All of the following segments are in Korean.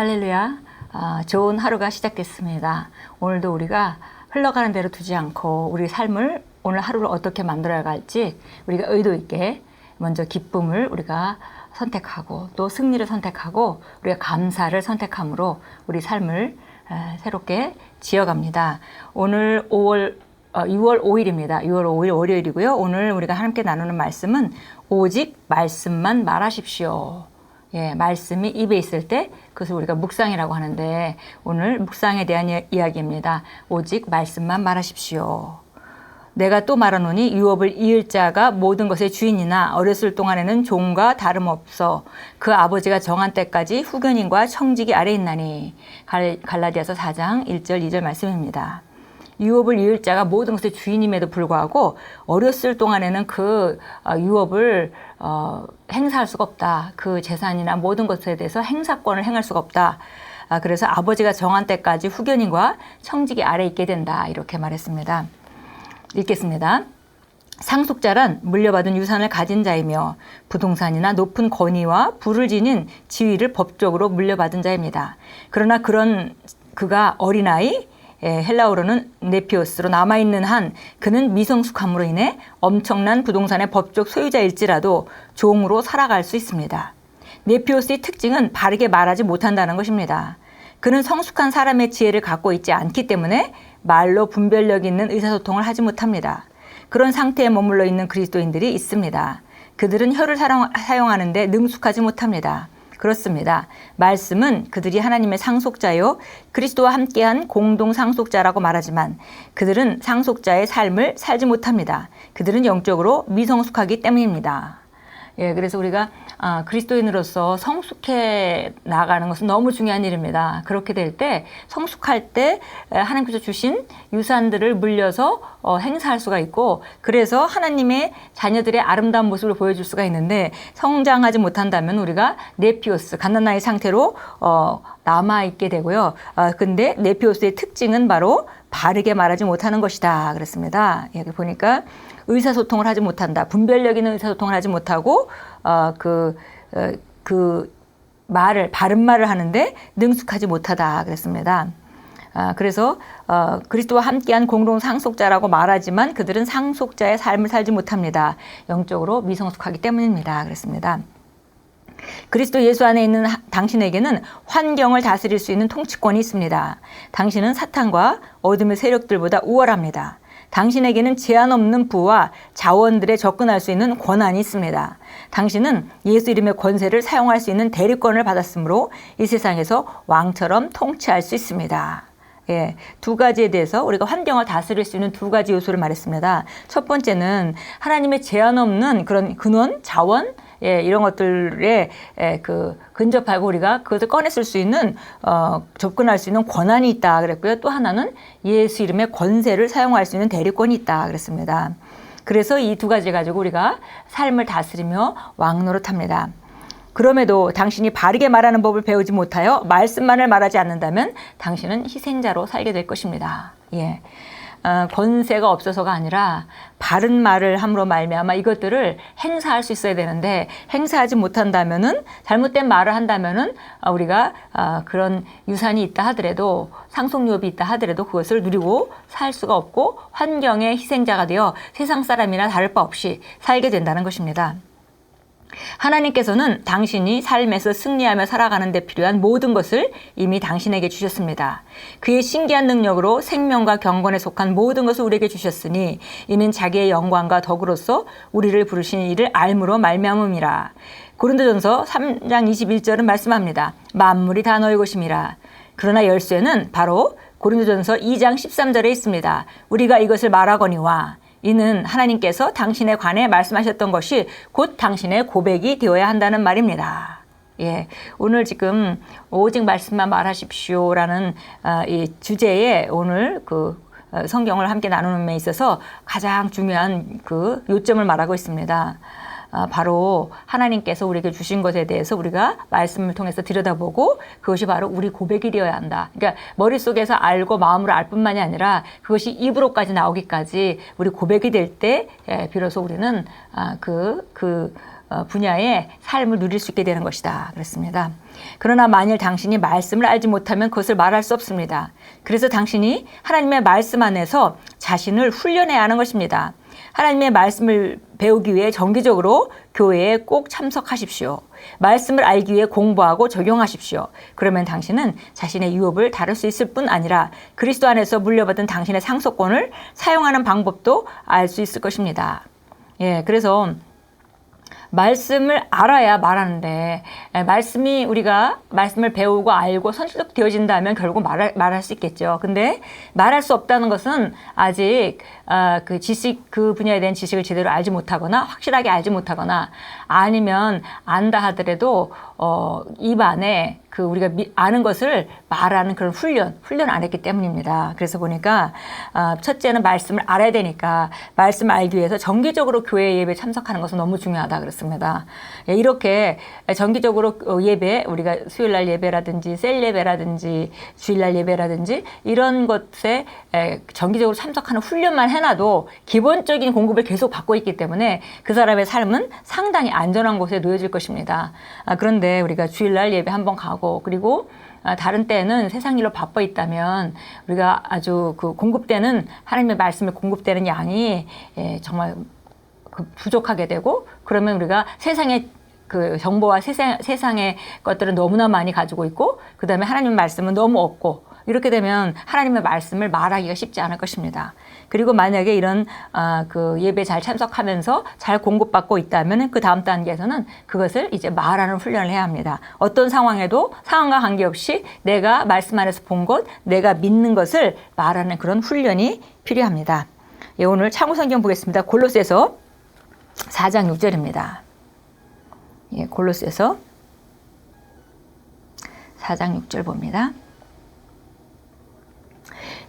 할렐루야. 좋은 하루가 시작됐습니다. 오늘도 우리가 흘러가는 대로 두지 않고 우리 삶을 오늘 하루를 어떻게 만들어야 할지 우리가 의도 있게 먼저 기쁨을 우리가 선택하고 또 승리를 선택하고 우리가 감사를 선택함으로 우리 삶을 새롭게 지어갑니다. 오늘 6월 5일입니다. 6월 5일 월요일이고요. 오늘 우리가 함께 나누는 말씀은 오직 말씀만 말하십시오. 예, 말씀이 입에 있을 때 그것을 우리가 묵상이라고 하는데 오늘 묵상에 대한 이야기입니다. 오직 말씀만 말하십시오. 내가 또 말하노니 유업을 이을 자가 모든 것의 주인이나 어렸을 동안에는 종과 다름없어 그 아버지가 정한 때까지 후견인과 청지기 아래 있나니. 갈라디아서 4장 1절 2절 말씀입니다. 유업을 이을 자가 모든 것의 주인임에도 불구하고 어렸을 동안에는 그 유업을 행사할 수가 없다. 그 재산이나 모든 것에 대해서 행사권을 행할 수가 없다. 그래서 아버지가 정한 때까지 후견인과 청지기 아래 있게 된다. 이렇게 말했습니다. 읽겠습니다. 상속자란 물려받은 유산을 가진 자이며 부동산이나 높은 권위와 부를 지닌 지위를 법적으로 물려받은 자입니다. 그러나 그가 어린아이, 헬라어로는 네피오스로 남아있는 한 그는 미성숙함으로 인해 엄청난 부동산의 법적 소유자일지라도 종으로 살아갈 수 있습니다. 네피오스의 특징은 바르게 말하지 못한다는 것입니다. 그는 성숙한 사람의 지혜를 갖고 있지 않기 때문에 말로 분별력 있는 의사소통을 하지 못합니다. 그런 상태에 머물러 있는 그리스도인들이 있습니다. 그들은 혀를 사용하는데 능숙하지 못합니다. 그렇습니다. 말씀은 그들이 하나님의 상속자요 그리스도와 함께한 공동 상속자라고 말하지만 그들은 상속자의 삶을 살지 못합니다. 그들은 영적으로 미성숙하기 때문입니다. 예, 그래서 우리가 그리스도인으로서 성숙해 나가는 것은 너무 중요한 일입니다. 그렇게 될 때 성숙할 때 하나님께서 주신 유산들을 물려서 행사할 수가 있고 그래서 하나님의 자녀들의 아름다운 모습을 보여줄 수가 있는데 성장하지 못한다면 우리가 네피오스, 갓난아이 상태로 남아있게 되고요. 근데 네피오스의 특징은 바로 바르게 말하지 못하는 것이다. 그랬습니다. 여기 보니까 의사소통을 하지 못한다. 분별력 있는 의사소통을 하지 못하고 바른 말을 하는데 능숙하지 못하다 그랬습니다. 그래서 그리스도와 함께한 공동 상속자라고 말하지만 그들은 상속자의 삶을 살지 못합니다. 영적으로 미성숙하기 때문입니다. 그랬습니다. 그리스도 예수 안에 있는 당신에게는 환경을 다스릴 수 있는 통치권이 있습니다. 당신은 사탄과 어둠의 세력들보다 우월합니다. 당신에게는 제한 없는 부와 자원들에 접근할 수 있는 권한이 있습니다. 당신은 예수 이름의 권세를 사용할 수 있는 대리권을 받았으므로 이 세상에서 왕처럼 통치할 수 있습니다. 예, 두 가지에 대해서 우리가 환경을 다스릴 수 있는 두 가지 요소를 말했습니다. 첫 번째는 하나님의 제한 없는 그런 근원, 자원, 이런 것들에 근접하고 우리가 그것을 꺼냈을 수 있는 접근할 수 있는 권한이 있다 그랬고요. 또 하나는 예수 이름의 권세를 사용할 수 있는 대리권이 있다 그랬습니다. 그래서 이 두 가지 가지고 우리가 삶을 다스리며 왕노릇합니다. 그럼에도 당신이 바르게 말하는 법을 배우지 못하여 말씀만을 말하지 않는다면 당신은 희생자로 살게 될 것입니다. 예. 권세가 없어서가 아니라 바른 말을 함으로 말미암아 이것들을 행사할 수 있어야 되는데 행사하지 못한다면은 잘못된 말을 한다면은 우리가 그런 유산이 있다 하더라도 상속유업이 있다 하더라도 그것을 누리고 살 수가 없고 환경의 희생자가 되어 세상 사람이나 다를 바 없이 살게 된다는 것입니다. 하나님께서는 당신이 삶에서 승리하며 살아가는 데 필요한 모든 것을 이미 당신에게 주셨습니다. 그의 신기한 능력으로 생명과 경건에 속한 모든 것을 우리에게 주셨으니 이는 자기의 영광과 덕으로서 우리를 부르신 이를 알므로 말미암음이라. 고린도전서 3장 21절은 말씀합니다. 만물이 다 너희 것임이라. 그러나 열쇠는 바로 고린도전서 2장 13절에 있습니다. 우리가 이것을 말하거니와 이는 하나님께서 당신에 관해 말씀하셨던 것이 곧 당신의 고백이 되어야 한다는 말입니다. 예, 오늘 지금 오직 말씀만 말하십시오라는 이 주제에 오늘 성경을 함께 나누는 데 있어서 가장 중요한 요점을 말하고 있습니다. 바로 하나님께서 우리에게 주신 것에 대해서 우리가 말씀을 통해서 들여다보고 그것이 바로 우리 고백이 되어야 한다. 그러니까 머릿속에서 알고 마음으로 알 뿐만이 아니라 그것이 입으로까지 나오기까지 우리 고백이 될 때 비로소 우리는 분야의 삶을 누릴 수 있게 되는 것이다 그랬습니다. 그러나 만일 당신이 말씀을 알지 못하면 그것을 말할 수 없습니다. 그래서 당신이 하나님의 말씀 안에서 자신을 훈련해야 하는 것입니다. 하나님의 말씀을 배우기 위해 정기적으로 교회에 꼭 참석하십시오. 말씀을 알기 위해 공부하고 적용하십시오. 그러면 당신은 자신의 유업을 다룰 수 있을 뿐 아니라 그리스도 안에서 물려받은 당신의 상속권을 사용하는 방법도 알 수 있을 것입니다. 예, 그래서 말씀을 알아야 말하는데, 말씀이 우리가 말씀을 배우고 알고 선택되어진다면 결국 말할 수 있겠죠. 근데 말할 수 없다는 것은 아직 그 분야에 대한 지식을 제대로 알지 못하거나 확실하게 알지 못하거나 아니면 안다 하더라도 입 안에 우리가 아는 것을 말하는 그런 훈련을 안 했기 때문입니다. 그래서 보니까 첫째는 말씀을 알아야 되니까 말씀을 알기 위해서 정기적으로 교회 예배에 참석하는 것은 너무 중요하다 그랬습니다. 이렇게 정기적으로 예배, 우리가 수요일날 예배라든지 셀 예배라든지 주일날 예배라든지 이런 것에 정기적으로 참석하는 훈련만 해놔도 기본적인 공급을 계속 받고 있기 때문에 그 사람의 삶은 상당히 안전한 곳에 놓여질 것입니다. 그런데 우리가 주일날 예배 한번 가고 그리고 다른 때는 세상 일로 바빠 있다면 우리가 아주 공급되는 하나님의 말씀에 공급되는 양이 정말 부족하게 되고 그러면 우리가 세상의 정보와 세상의 것들은 너무나 많이 가지고 있고 그 다음에 하나님의 말씀은 너무 없고 이렇게 되면 하나님의 말씀을 말하기가 쉽지 않을 것입니다. 그리고 만약에 이런 예배 잘 참석하면서 잘 공급받고 있다면 그 다음 단계에서는 그것을 이제 말하는 훈련을 해야 합니다. 어떤 상황에도 상황과 관계없이 내가 말씀 안에서 본 것, 내가 믿는 것을 말하는 그런 훈련이 필요합니다. 예, 오늘 참고성경 보겠습니다. 골로새서 4장 6절입니다. 예, 골로새서 4장 6절 봅니다.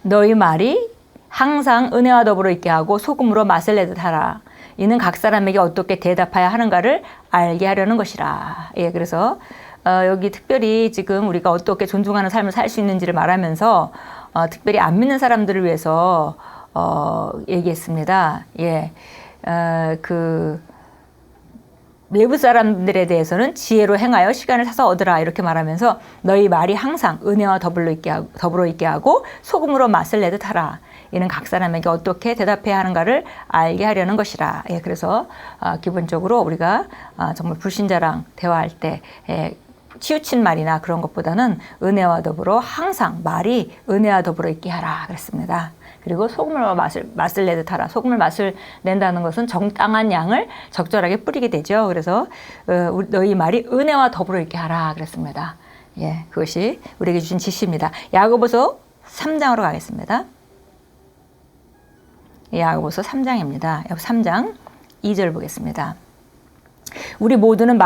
너희 말이 항상 은혜와 더불어 있게 하고 소금으로 맛을 내듯 하라. 이는 각 사람에게 어떻게 대답해야 하는가를 알게 하려는 것이라. 예, 그래서 여기 특별히 지금 우리가 어떻게 존중하는 삶을 살 수 있는지를 말하면서 특별히 안 믿는 사람들을 위해서 얘기했습니다. 예, 외부 사람들에 대해서는 지혜로 행하여 시간을 사서 얻으라 이렇게 말하면서 너희 말이 항상 은혜와 더불어 있게 하고 소금으로 맛을 내듯 하라. 이는 각 사람에게 어떻게 대답해야 하는가를 알게 하려는 것이라. 예, 그래서 기본적으로 우리가 정말 불신자랑 대화할 때 치우친 말이나 그런 것보다는 은혜와 더불어 항상 말이 은혜와 더불어 있게 하라 그랬습니다. 그리고 소금을 맛을 내듯 하라. 소금을 맛을 낸다는 것은 정당한 양을 적절하게 뿌리게 되죠. 그래서 너희 말이 은혜와 더불어 있게 하라 그랬습니다. 예, 그것이 우리에게 주신 지시입니다. 야고보서 3장으로 가겠습니다. 야고보서 3장입니다. 3장 2절 보겠습니다. 우리 모두는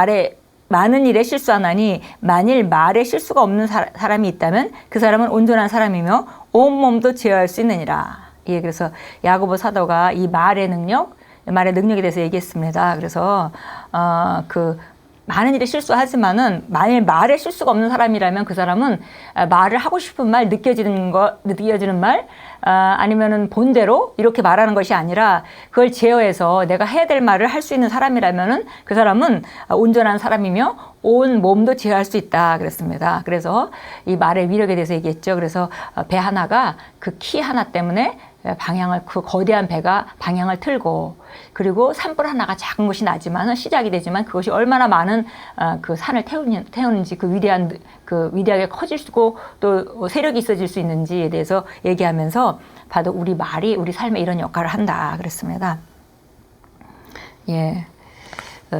많은 일에 실수하나니 만일 말에 실수가 없는 사람이 있다면 그 사람은 온전한 사람이며 온몸도 제어할 수 있느니라. 예, 그래서 야고보 사도가 이 말의 능력에 대해서 얘기했습니다. 그래서 많은 일에 실수하지만은 만일 말에 실수가 없는 사람이라면 그 사람은 말을 하고 싶은 말, 느껴지는 말, 아니면은 본대로 이렇게 말하는 것이 아니라 그걸 제어해서 내가 해야 될 말을 할 수 있는 사람이라면은 그 사람은 온전한 사람이며 온 몸도 제어할 수 있다 그랬습니다. 그래서 이 말의 위력에 대해서 얘기했죠. 그래서 배 하나가 그 키 하나 때문에 그 거대한 배가 방향을 틀고 그리고 산불 하나가 작은 것이 나지만 시작이 되지만 그것이 얼마나 많은 그 산을 태우는지 위대하게 커질 수 있고 또 세력이 있어질 수 있는지에 대해서 얘기하면서 봐도 우리 말이 우리 삶에 이런 역할을 한다 그랬습니다. 예.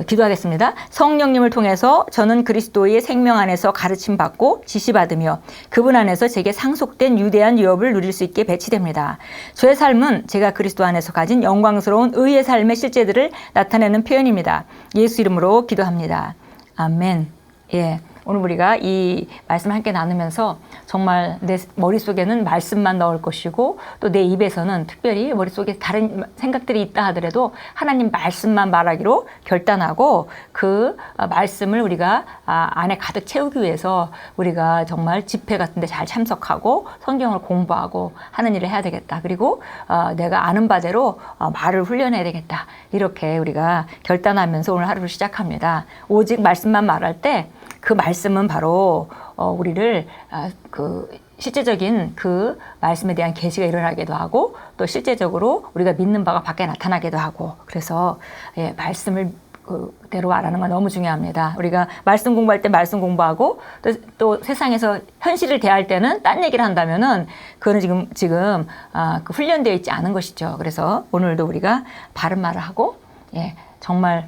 기도하겠습니다. 성령님을 통해서 저는 그리스도의 생명 안에서 가르침 받고 지시받으며 그분 안에서 제게 상속된 유대한 유업을 누릴 수 있게 배치됩니다. 저의 삶은 제가 그리스도 안에서 가진 영광스러운 의의 삶의 실제들을 나타내는 표현입니다. 예수 이름으로 기도합니다. 아멘. 예. 오늘 우리가 이 말씀 함께 나누면서 정말 내 머릿속에는 말씀만 넣을 것이고 또 내 입에서는 특별히 머릿속에 다른 생각들이 있다 하더라도 하나님 말씀만 말하기로 결단하고 그 말씀을 우리가 안에 가득 채우기 위해서 우리가 정말 집회 같은 데 잘 참석하고 성경을 공부하고 하는 일을 해야 되겠다. 그리고 내가 아는 바대로 말을 훈련해야 되겠다. 이렇게 우리가 결단하면서 오늘 하루를 시작합니다. 오직 말씀만 말할 때 그 말씀은 바로 우리를 실제적인 그 말씀에 대한 계시가 일어나기도 하고 또 실제적으로 우리가 믿는 바가 밖에 나타나기도 하고 그래서 말씀을 그대로 말하는 건 너무 중요합니다. 우리가 말씀 공부할 때 말씀 공부하고 또 세상에서 현실을 대할 때는 딴 얘기를 한다면은 그거는 지금 훈련되어 있지 않은 것이죠. 그래서 오늘도 우리가 바른 말을 하고 정말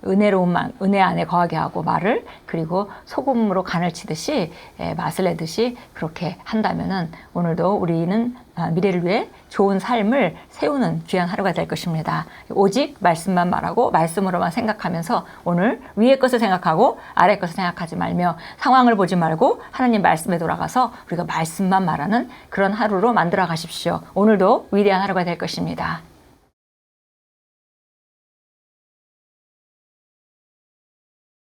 은혜 안에 거하게 하고 말을 그리고 소금으로 간을 치듯이 맛을 내듯이 그렇게 한다면은 오늘도 우리는 미래를 위해 좋은 삶을 세우는 귀한 하루가 될 것입니다. 오직 말씀만 말하고 말씀으로만 생각하면서 오늘 위의 것을 생각하고 아래 것을 생각하지 말며 상황을 보지 말고 하나님 말씀에 돌아가서 우리가 말씀만 말하는 그런 하루로 만들어 가십시오. 오늘도 위대한 하루가 될 것입니다.